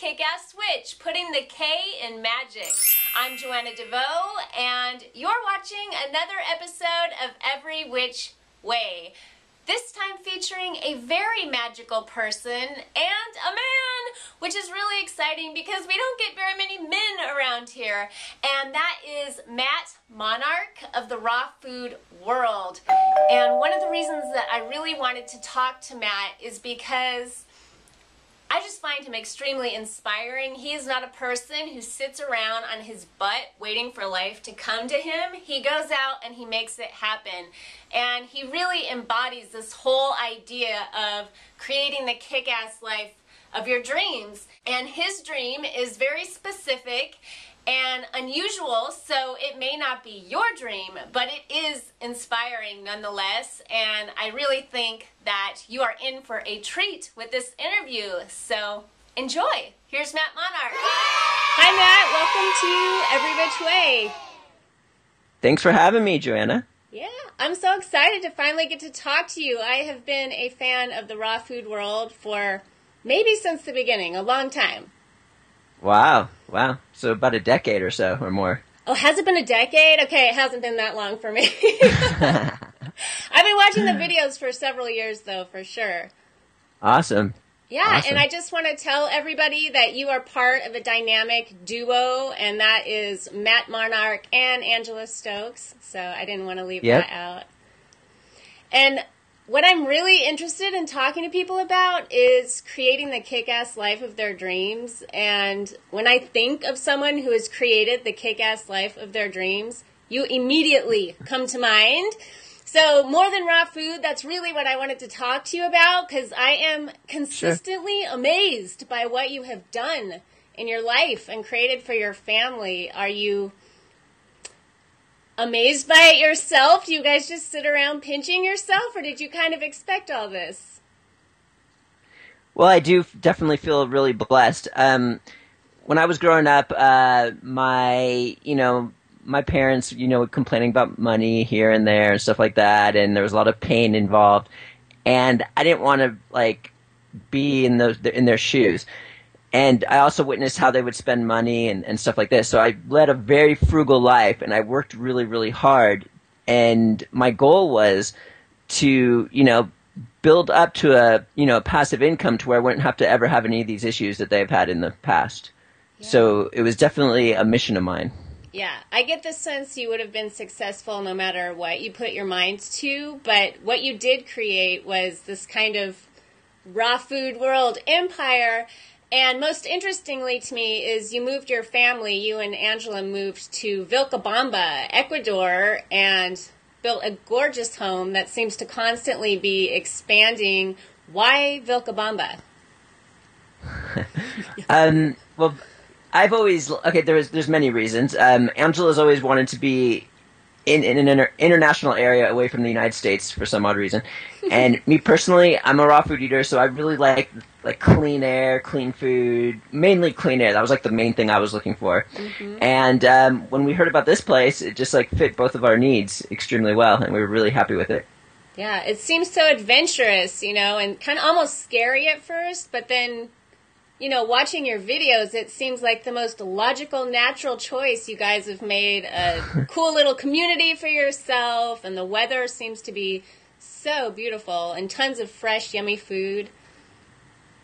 Kick-Ass Switch, putting the K in magic. I'm Joanna DeVoe, and you're watching another episode of Every Which Way. This time featuring a very magical person and a man, which is really exciting because we don't get very many men around here. And that is Matt Monarch of the raw food world. And one of the reasons that I really wanted to talk to Matt is because I just find him extremely inspiring. He is not a person who sits around on his butt waiting for life to come to him. He goes out and he makes it happen. And he really embodies this whole idea of creating the kick-ass life of your dreams. And his dream is very specific and unusual, so it may not be your dream, but it is inspiring nonetheless, and I really think that you are in for a treat with this interview, so enjoy. Here's Matt Monarch. Hi Matt, welcome to Every Which Way. Thanks for having me, Joanna. Yeah, I'm so excited to finally get to talk to you. I have been a fan of the raw food world for maybe since the beginning, a long time. Wow. So about a decade or so, or more. Oh, has it been a decade? Okay, it hasn't been that long for me. I've been watching the videos for several years, though, for sure. Awesome. Yeah, awesome. And I just want to tell everybody that you are part of a dynamic duo, and that is Matt Monarch and Angela Stokes, so I didn't want to leave that out. And what I'm really interested in talking to people about is creating the kick-ass life of their dreams. And when I think of someone who has created the kick-ass life of their dreams, you immediately come to mind. So more than raw food, that's really what I wanted to talk to you about, because I am consistently amazed by what you have done in your life and created for your family. Are you amazed by it yourself? Do you guys just sit around pinching yourself, or did you kind of expect all this? Well, I do definitely feel really blessed. When I was growing up, my parents, were complaining about money here and there and stuff like that, and there was a lot of pain involved, and I didn't want to be in their shoes. And I also witnessed how they would spend money and stuff like this. So I led a very frugal life, and I worked really, really hard. And my goal was to, build up to a passive income to where I wouldn't have to ever have any of these issues that they've had in the past. Yeah. So it was definitely a mission of mine. Yeah, I get the sense you would have been successful no matter what you put your mind to. But what you did create was this kind of raw food world empire. And most interestingly to me is you moved your family, you and Angela moved to Vilcabamba, Ecuador, and built a gorgeous home that seems to constantly be expanding. Why Vilcabamba? Well, I've always, there's many reasons. Angela's always wanted to be in an international area away from the United States for some odd reason. And me personally, I'm a raw food eater, so I really like clean air, clean food, mainly clean air. That was the main thing I was looking for. Mm-hmm. And when we heard about this place, it just fit both of our needs extremely well, and we were really happy with it. Yeah, it seems so adventurous, and kind of almost scary at first, but then watching your videos, it seems like the most logical, natural choice. You guys have made a cool little community for yourself, and the weather seems to be so beautiful, and tons of fresh, yummy food.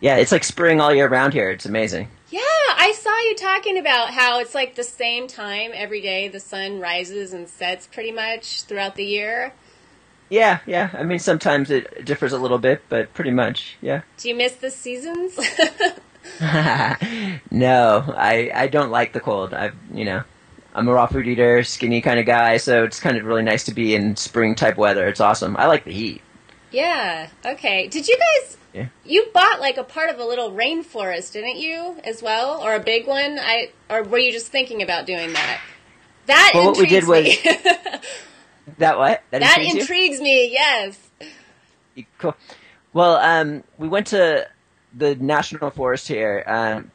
Yeah, it's like spring all year round here. It's amazing. Yeah, I saw you talking about how it's the same time every day. The sun rises and sets pretty much throughout the year. Yeah. I mean, sometimes it differs a little bit, but pretty much, yeah. Do you miss the seasons? No, I don't like the cold. I'm a raw food eater, skinny kind of guy, so it's kind of really nice to be in spring type weather. It's awesome. I like the heat. Yeah. Okay. Did you guys? Yeah. You bought a part of a little rainforest, didn't you, as well, or a big one? Or were you just thinking about doing that? That intrigues what we did was me. That what? That intrigues me. Yes. Cool. Well, we went to the national forest here.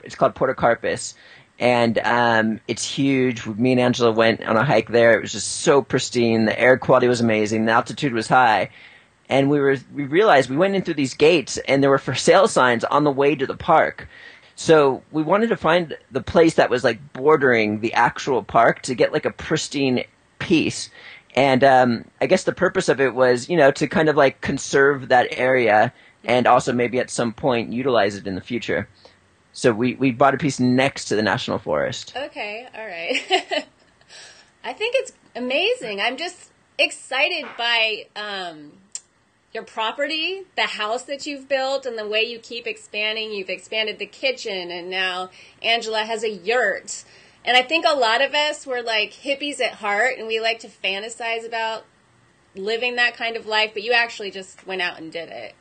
It's called Portocarpus, and it's huge. Me and Angela went on a hike there. It was just so pristine. The air quality was amazing. The altitude was high, and we realized we went in through these gates, and there were for sale signs on the way to the park. So we wanted to find the place that was like bordering the actual park to get like a pristine piece. And I guess the purpose of it was, to kind of like conserve that area and also maybe at some point utilize it in the future. So we bought a piece next to the National Forest. Okay, all right. I think it's amazing. I'm just excited by your property, the house that you've built, and the way you keep expanding. You've expanded the kitchen, and now Angela has a yurt. And I think a lot of us were like hippies at heart, and we like to fantasize about living that kind of life, but you actually just went out and did it.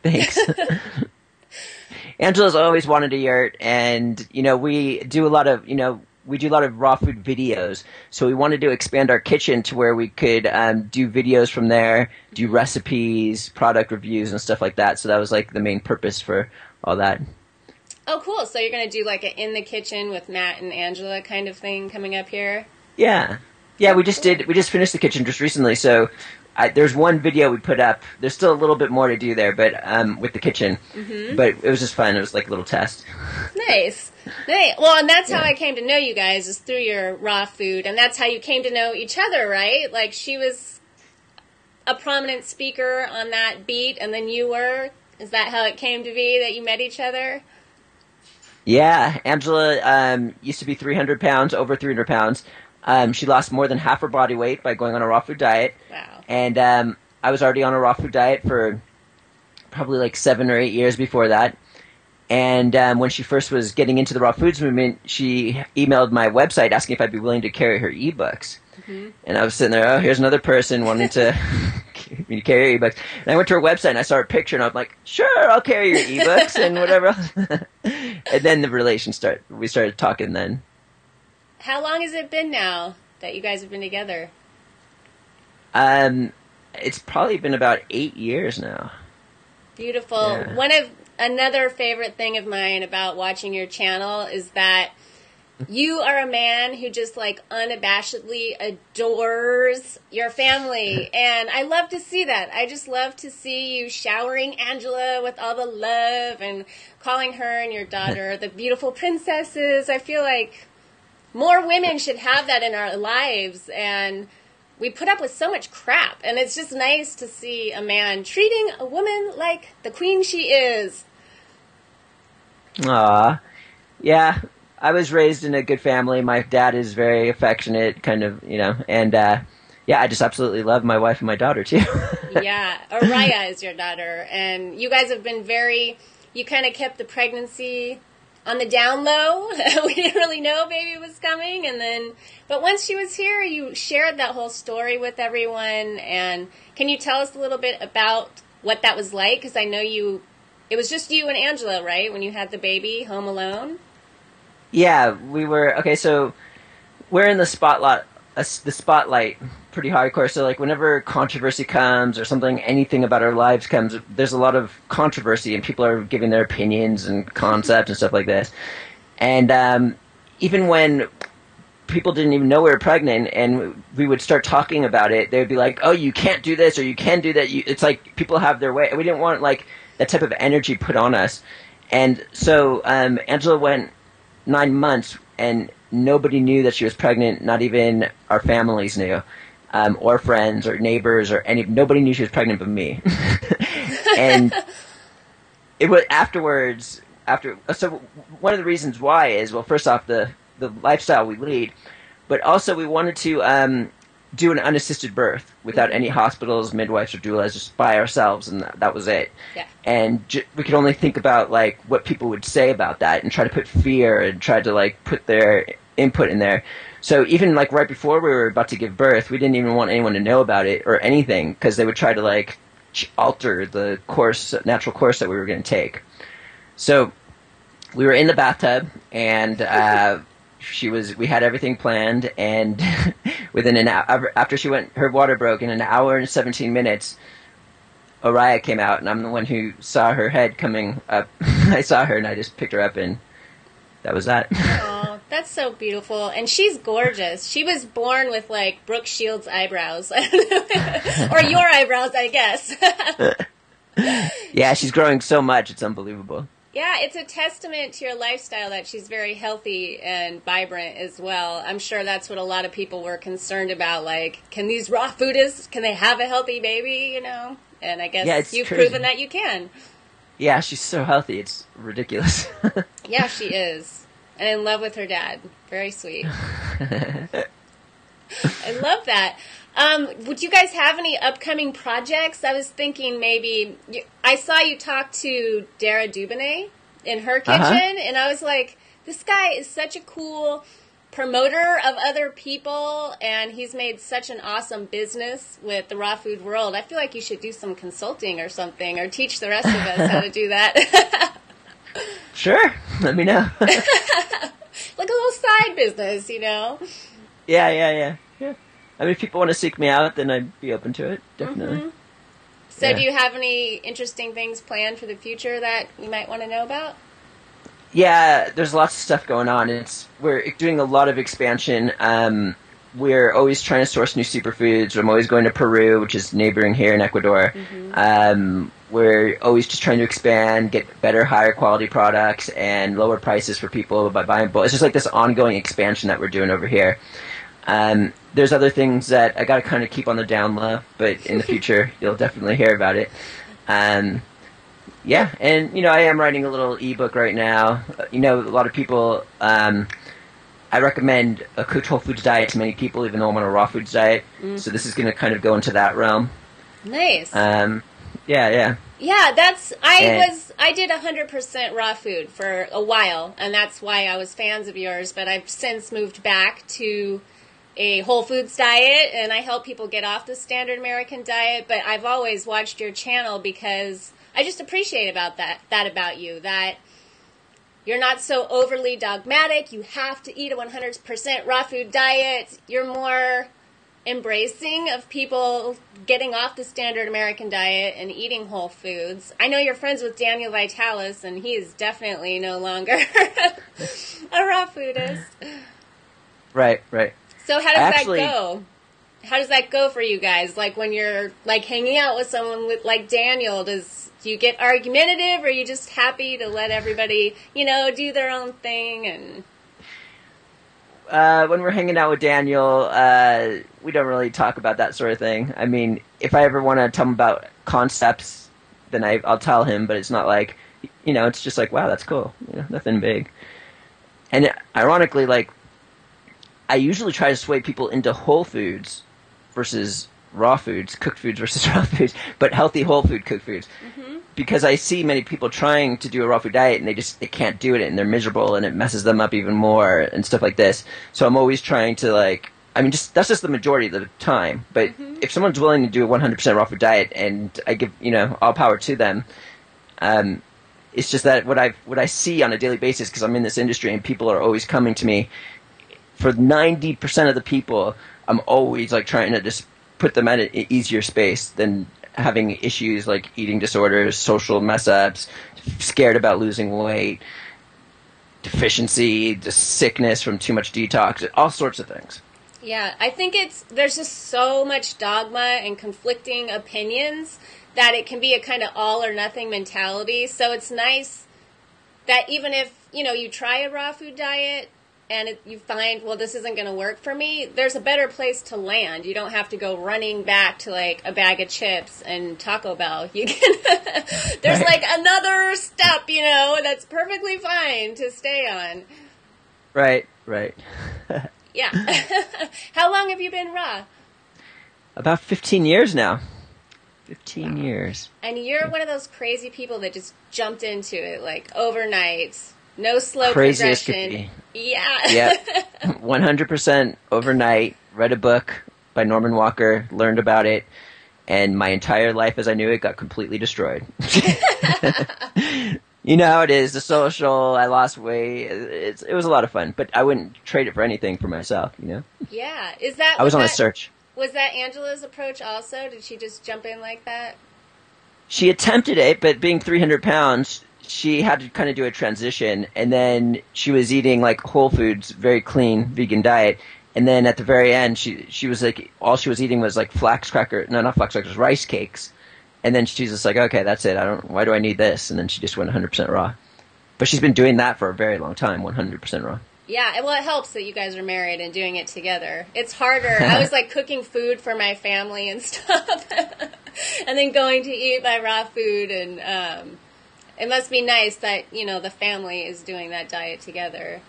Thanks. Angela's always wanted a yurt, and we do a lot of raw food videos. So we wanted to expand our kitchen to where we could do videos from there, do recipes, product reviews, and stuff like that. So that was like the main purpose for all that. Oh, cool. So you're going to do like an in the kitchen with Matt and Angela kind of thing coming up here? Yeah. Yeah, we just finished the kitchen just recently. So there's one video we put up. There's still a little bit more to do there, but with the kitchen. Mm-hmm. But it was just fun. It was like a little test. Nice. Well, and that's how I came to know you guys, is through your raw food. And that's how you came to know each other, right? Like, she was a prominent speaker on that beat, and then you were? Is that how it came to be, that you met each other? Yeah. Angela used to be 300 pounds, over 300 pounds. She lost more than half her body weight by going on a raw food diet. Wow. And I was already on a raw food diet for probably like 7 or 8 years before that. And when she first was getting into the raw foods movement, she emailed my website asking if I'd be willing to carry her ebooks. Mm-hmm. And I was sitting there, here's another person wanting to me to carry her ebooks. And I went to her website and I saw her picture and I was like, sure, I'll carry your ebooks and whatever else. And then the relation we started talking then. How long has it been now that you guys have been together? It's probably been about 8 years now. Beautiful. Yeah. Another favorite thing of mine about watching your channel is that you are a man who just like unabashedly adores your family. And I love to see that. I just love to see you showering Angela with all the love and calling her and your daughter the beautiful princesses. I feel like more women should have that in our lives. And we put up with so much crap, and it's just nice to see a man treating a woman like the queen she is. Aw. Yeah, I was raised in a good family. My dad is very affectionate, kind of, and yeah, I just absolutely love my wife and my daughter, too. Yeah, Araya is your daughter, and you guys have been you kind of kept the pregnancy on the down low. We didn't really know baby was coming, but once she was here, you shared that whole story with everyone. And can you tell us a little bit about what that was like? Because I know it was just you and Angela, right, when you had the baby home alone? Yeah, we were. Okay, so we're in the spotlight pretty hardcore. So like whenever controversy comes or anything about our lives comes, there's a lot of controversy and people are giving their opinions and concepts and stuff like this. And even when people didn't even know we were pregnant and we would start talking about it, they would be like, oh, you can't do this or you can do that. It's like people have their way. We didn't want like that type of energy put on us. And so Angela went 9 months and nobody knew that she was pregnant. Not even our families knew, or friends or neighbors or nobody knew she was pregnant but me. And it was so one of the reasons why is, well, first off, the lifestyle we lead, but also we wanted to do an unassisted birth without any hospitals, midwives, or doulas, just by ourselves, and that was it. Yeah. And we could only think about like what people would say about that, and try to put fear and try to like put their input in there. So even like right before we were about to give birth, we didn't even want anyone to know about it or anything, because they would try to like alter the natural course that we were going to take. So we were in the bathtub, and we had everything planned, and within an hour, after her water broke, in an hour and 17 minutes, Araya came out, and I'm the one who saw her head coming up. I saw her, and I just picked her up, and that was that. Oh, that's so beautiful. And she's gorgeous. She was born with, like, Brooke Shields' eyebrows. Or your eyebrows, I guess. Yeah, she's growing so much, it's unbelievable. Yeah, it's a testament to your lifestyle that she's very healthy and vibrant as well. I'm sure that's what a lot of people were concerned about. Like, can these raw foodists, can they have a healthy baby, you know? And I guess you've proven that you can. Yeah, she's so healthy. It's ridiculous. Yeah, she is. And in love with her dad. Very sweet. I love that. Would you guys have any upcoming projects? I was thinking maybe, I saw you talk to Dara Dubonnet in her kitchen, and I was like, this guy is such a cool promoter of other people, and he's made such an awesome business with the raw food world. I feel like you should do some consulting or something, or teach the rest of us how to do that. Sure, let me know. Like a little side business, you know? Yeah. I mean, if people want to seek me out, then I'd be open to it, definitely. Mm-hmm. So do you have any interesting things planned for the future that you might want to know about? Yeah, there's lots of stuff going on. We're doing a lot of expansion. We're always trying to source new superfoods. I'm always going to Peru, which is neighboring here in Ecuador. Mm-hmm. We're always just trying to expand, get better, higher quality products, and lower prices for people by buying bulk. It's just like this ongoing expansion that we're doing over here. There's other things that I got to kind of keep on the down low, but in the future you'll definitely hear about it. Yeah, and I am writing a little ebook right now. A lot of people. I recommend a cooked whole foods diet to many people, even though I'm on a raw foods diet. Mm. So this is going to kind of go into that realm. Nice. Yeah. Yeah, I did 100% raw food for a while, and that's why I was fans of yours. But I've since moved back to a whole foods diet, and I help people get off the standard American diet. But I've always watched your channel because I just appreciate that about you, that you're not so overly dogmatic. You have to eat a 100% raw food diet. You're more embracing of people getting off the standard American diet and eating whole foods. I know you're friends with Daniel Vitalis, and he is definitely no longer a raw foodist. Right. So how does that go? How does that go for you guys? Like when you're like hanging out with someone like Daniel, do you get argumentative, or are you just happy to let everybody, do their own thing? And when we're hanging out with Daniel, we don't really talk about that sort of thing. I mean, if I ever want to tell him about concepts, then I'll tell him, but it's not like, it's just like, wow, that's cool. Nothing big. And ironically, like, I usually try to sway people into whole foods versus raw foods, cooked foods versus raw foods, but healthy whole food cooked foods. Mm-hmm. Because I see many people trying to do a raw food diet and they can't do it, and they're miserable, and it messes them up even more and stuff like this. So I'm always trying to that's just the majority of the time. But if someone's willing to do a 100% raw food diet, and I give, all power to them, it's just that what I see on a daily basis, because I'm in this industry and people are always coming to me, for 90% of the people, I'm always like trying to just put them at an easier space than having issues like eating disorders, social mess ups, scared about losing weight, deficiency, just sickness from too much detox, all sorts of things. Yeah, I think there's just so much dogma and conflicting opinions that it can be a kind of all or nothing mentality. So it's nice that even if, you try a raw food diet, and you find, well, this isn't going to work for me, there's a better place to land. You don't have to go running back to, like, a bag of chips and Taco Bell. You can, there's, like, another step, that's perfectly fine to stay on. Right. Yeah. How long have you been raw? About 15 years now. 15 years. And you're one of those crazy people that just jumped into it, like, overnight. No slow Craziest progression. Yeah. Yep. 100% overnight. Read a book by Norman Walker, learned about it, and my entire life as I knew it got completely destroyed. You know how it is, the social, I lost weight. It was a lot of fun, but I wouldn't trade it for anything for myself, Yeah. I was on a search. Was that Angela's approach also? Did she just jump in like that? She attempted it, but being 300 pounds, she had to kind of do a transition, and then she was eating like whole foods, very clean vegan diet, and then at the very end she was like, all she was eating was like not flax crackers, rice cakes, and then she's just like, okay, that's it, why do I need this? And then she just went 100% raw. But she's been doing that for a very long time, 100% raw. Yeah, well, it helps that you guys are married and doing it together. It's harder. I was like cooking food for my family and stuff, and then going to eat my raw food, and it must be nice that, you know, the family is doing that diet together.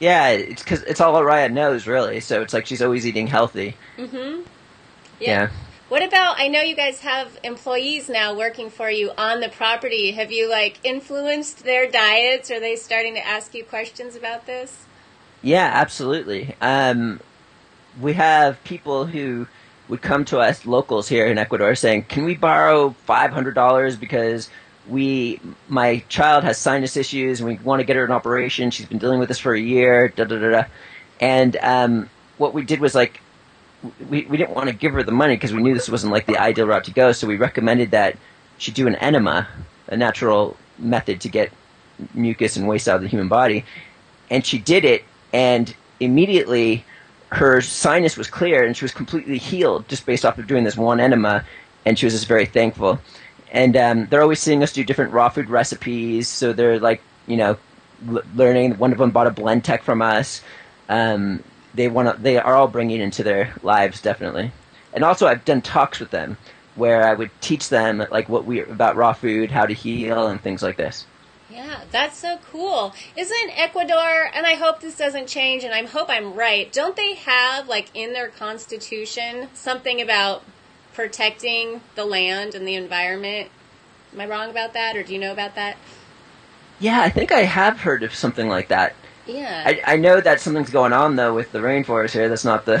Yeah, it's because it's all Araya knows, really. So it's like she's always eating healthy. Mm-hmm. Yeah. What about, I know you guys have employees now working for you on the property. Have you, like, influenced their diets? Are they starting to ask you questions about this? Yeah, absolutely. We have people who would come to us, locals here in Ecuador, saying, can we borrow $500 because my child has sinus issues and we want to get her an operation. She's been dealing with this for a year, da-da-da-da. And what we did was, like, we didn't want to give her the money because we knew this wasn't like the ideal route to go, so we recommended that she do an enema, a natural method to get mucus and waste out of the human body. And she did it, and immediately her sinus was clear and she was completely healed just based off of doing this one enema, and she was just very thankful. And they're always seeing us do different raw food recipes, so they're like, you know, learning. One of them bought a blend tech from us. They are all bringing it into their lives, definitely. And also, I've done talks with them where I would teach them like about raw food, how to heal, and things like this. Yeah, that's so cool. Isn't Ecuador, and I hope this doesn't change, and I hope I'm right, don't they have, like, in their constitution something about protecting the land and the environment? Am I wrong about that, or do you know about that? Yeah, I think I have heard of something like that. Yeah. I know that something's going on, though, with the rainforest here. That's not the...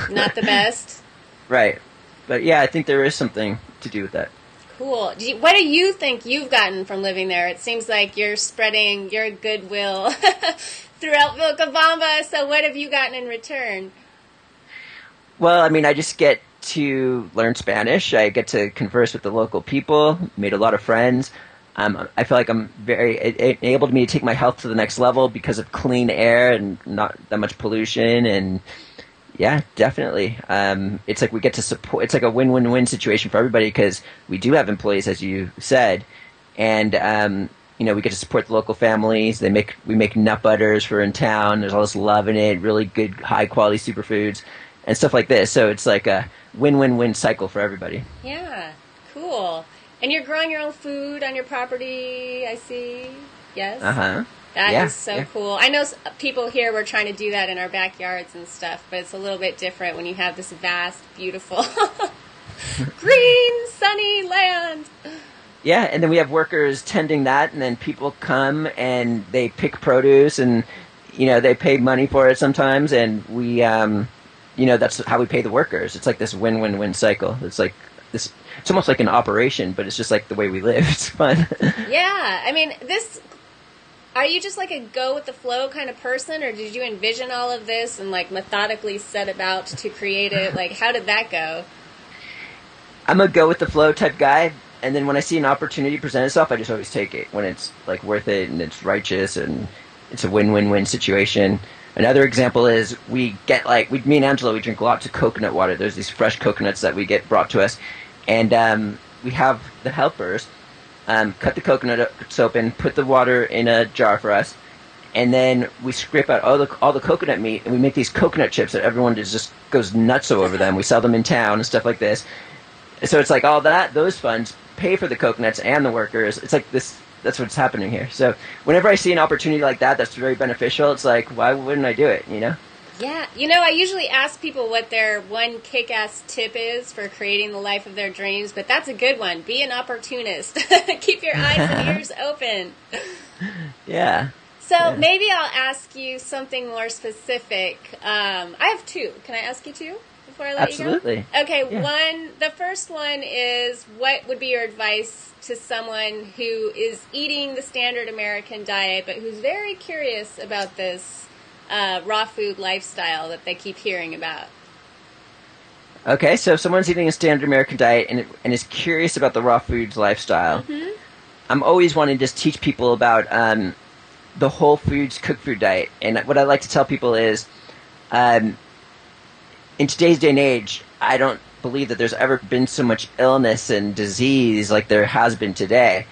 Not the best? Right. But yeah, I think there is something to do with that. Cool. What do you think you've gotten from living there? It seems like you're spreading your goodwill throughout Vilcabamba, so what have you gotten in return? Well, I mean, I just get to learn Spanish. I get to converse with the local people, made a lot of friends. I feel like I'm it enabled me to take my health to the next level because of clean air and not that much pollution. And yeah, definitely. It's like we get to support. It's like a win-win-win situation for everybody because we do have employees, as you said, and you know, we get to support the local families. We make nut butters for in town. There's all this love in it, really good, high-quality superfoods and stuff like this. So it's like a win-win-win cycle for everybody. Yeah, cool. And you're growing your own food on your property, I see. Yes? Uh-huh. That is so cool. I know people here were trying to do that in our backyards and stuff, but it's a little bit different when you have this vast, beautiful, green, sunny land. Yeah, and then we have workers tending that, and then people come and they pick produce, and, you know, they pay money for it sometimes, and we, you know, that's how we pay the workers. It's like this win-win-win cycle. It's like this... It's almost like an operation, but it's just like the way we live. It's fun. Yeah. I mean, are you just like a go-with-the-flow kind of person, or did you envision all of this and like methodically set about to create it? Like, how did that go? I'm a go-with-the-flow type guy, and then when I see an opportunity present itself, I just always take it when it's like worth it and it's righteous and it's a win-win-win situation. Another example is me and Angela, we drink lots of coconut water. There's these fresh coconuts that we get brought to us. And we have the helpers cut the coconuts open, put the water in a jar for us, and then we scrape out all the coconut meat, and we make these coconut chips that everyone just goes nuts over them. We sell them in town and stuff like this. So it's like all those funds pay for the coconuts and the workers. It's like this. That's what's happening here. So whenever I see an opportunity like that that's very beneficial, it's like, why wouldn't I do it, you know? Yeah, you know, I usually ask people what their one kick-ass tip is for creating the life of their dreams, but that's a good one. Be an opportunist. Keep your eyes and ears open. Yeah. So maybe I'll ask you something more specific. I have two. Can I ask you two before I let Absolutely. you go? Okay, Yeah. The first one is, what would be your advice to someone who is eating the standard American diet, but who's very curious about this raw food lifestyle that they keep hearing about? Okay, so if someone's eating a standard American diet and is curious about the raw foods lifestyle, Mm-hmm. I'm always wanting to just teach people about the whole foods cooked food diet. And what I like to tell people is, in today's day and age, I don't believe that there's ever been so much illness and disease like there has been today.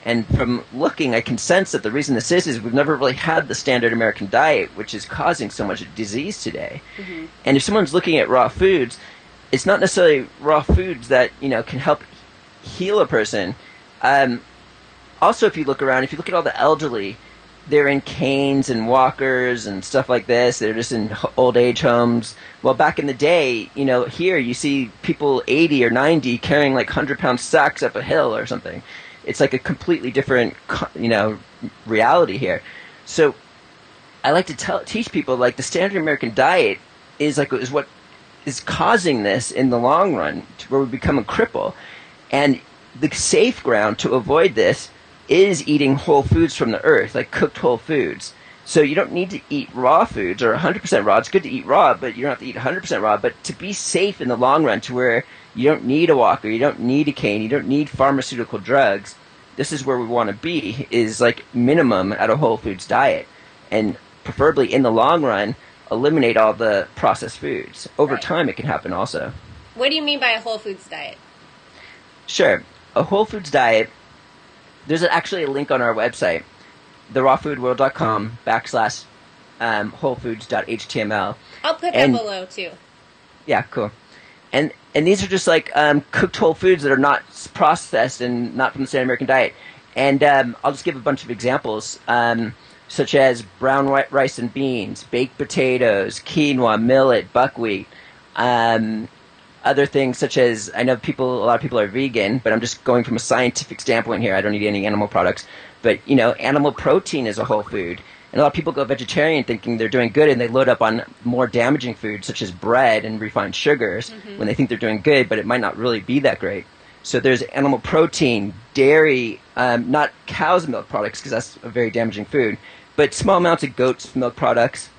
And from looking, I can sense that the reason this is we've never really had the standard American diet, which is causing so much disease today. Mm-hmm. And if someone's looking at raw foods, it's not necessarily raw foods that, can help heal a person. Also, if you look around, if you look at all the elderly, they're in canes and walkers and stuff like this. They're just in old age homes. Well, back in the day, here you see people 80 or 90 carrying like 100-pound sacks up a hill or something. It's like a completely different, reality here. So I like to teach people, like, the standard American diet is what is causing this in the long run, to where we become a cripple. And the safe ground to avoid this is eating whole foods from the earth, like cooked whole foods. So you don't need to eat raw foods or 100% raw. It's good to eat raw, but you don't have to eat 100% raw. But to be safe in the long run, to where you don't need a walker, you don't need a cane, you don't need pharmaceutical drugs, this is where we want to be, is like minimum at a whole foods diet. And preferably in the long run, eliminate all the processed foods. Over time, it can happen also. What do you mean by a whole foods diet? Sure. A whole foods diet, there's actually a link on our website, therawfoodworld.com/wholefoods.html. I'll put that below too. Yeah, cool. And these are just like cooked whole foods that are not processed and not from the standard American diet. And I'll just give a bunch of examples, such as brown white rice and beans, baked potatoes, quinoa, millet, buckwheat. Other things such as, I know a lot of people are vegan, but I'm just going from a scientific standpoint here. I don't eat any animal products. But, animal protein is a whole food. And a lot of people go vegetarian thinking they're doing good, and they load up on more damaging foods such as bread and refined sugars when they think they're doing good, but it might not really be that great. So there's animal protein, dairy, not cow's milk products, because that's a very damaging food, but small amounts of goat's milk products,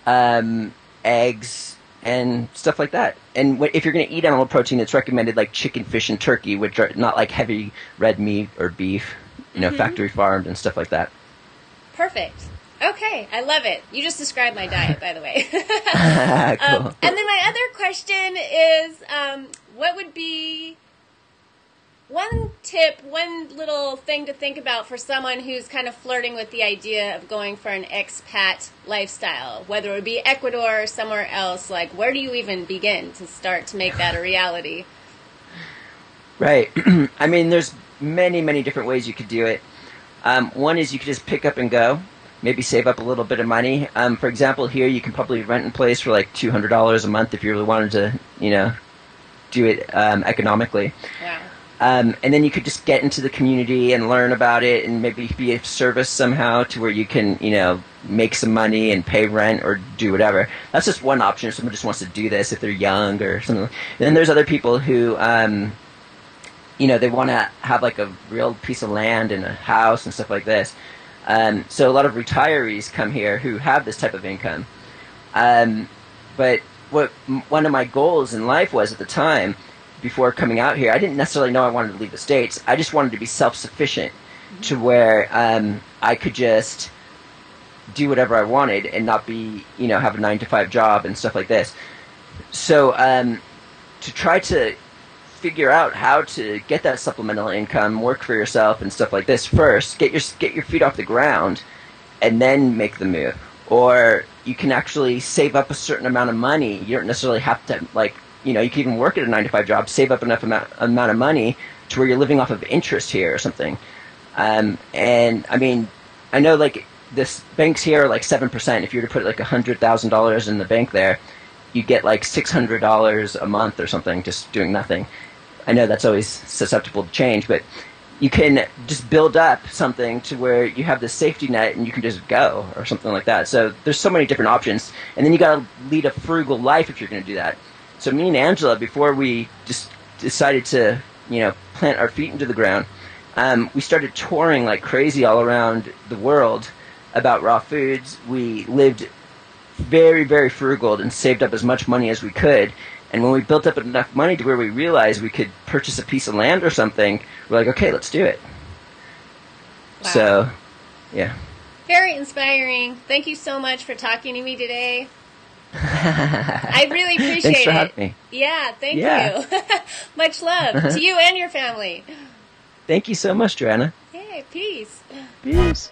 eggs, and stuff like that. And if you're going to eat animal protein, it's recommended like chicken, fish, and turkey, which are not like heavy red meat or beef, factory farmed and stuff like that. Perfect. Okay, I love it. You just described my diet, by the way. Cool. And then my other question is, what would be one tip, one little thing to think about for someone who's kind of flirting with the idea of going for an expat lifestyle, whether it would be Ecuador or somewhere else? Like, where do you even begin to start to make that a reality? Right. I mean, there's many, many different ways you could do it. One is you could just pick up and go, maybe save up a little bit of money. For example, here you can probably rent a place for like $200 a month if you really wanted to, do it economically. Wow. And then you could just get into the community and learn about it and maybe be of service somehow to where you can, make some money and pay rent or do whatever. That's just one option if someone just wants to do this if they're young or something. And then there's other people who, they want to have like a real piece of land and a house and stuff like this. So a lot of retirees come here who have this type of income. But what one of my goals in life was at the time, before coming out here, I didn't necessarily know I wanted to leave the States. I just wanted to be self-sufficient to where I could just do whatever I wanted and not be, have a 9-to-5 job and stuff like this. So to try to figure out how to get that supplemental income, work for yourself and stuff like this first, get your feet off the ground, and then make the move. Or you can actually save up a certain amount of money. You don't necessarily have to, you can even work at a 9-to-5 job, save up enough amount of money to where you're living off of interest here or something. And I mean, I know like this banks here are like 7%. If you were to put like $100,000 in the bank there, you get like $600 a month or something just doing nothing. I know that's always susceptible to change, but you can just build up something to where you have this safety net and you can just go or something like that. So there's so many different options. And then you got to lead a frugal life if you're going to do that. So me and Angela, before we just decided to, plant our feet into the ground, we started touring like crazy all around the world about raw foods. We lived very, very frugal and saved up as much money as we could. And when we built up enough money to where we realized we could purchase a piece of land or something, we're like, okay, let's do it. Wow. So, yeah. Very inspiring. Thank you so much for talking to me today. I really appreciate it. Thanks for having me. Yeah, thank you. Much love to you and your family. Thank you so much, Joanna. Peace. Peace.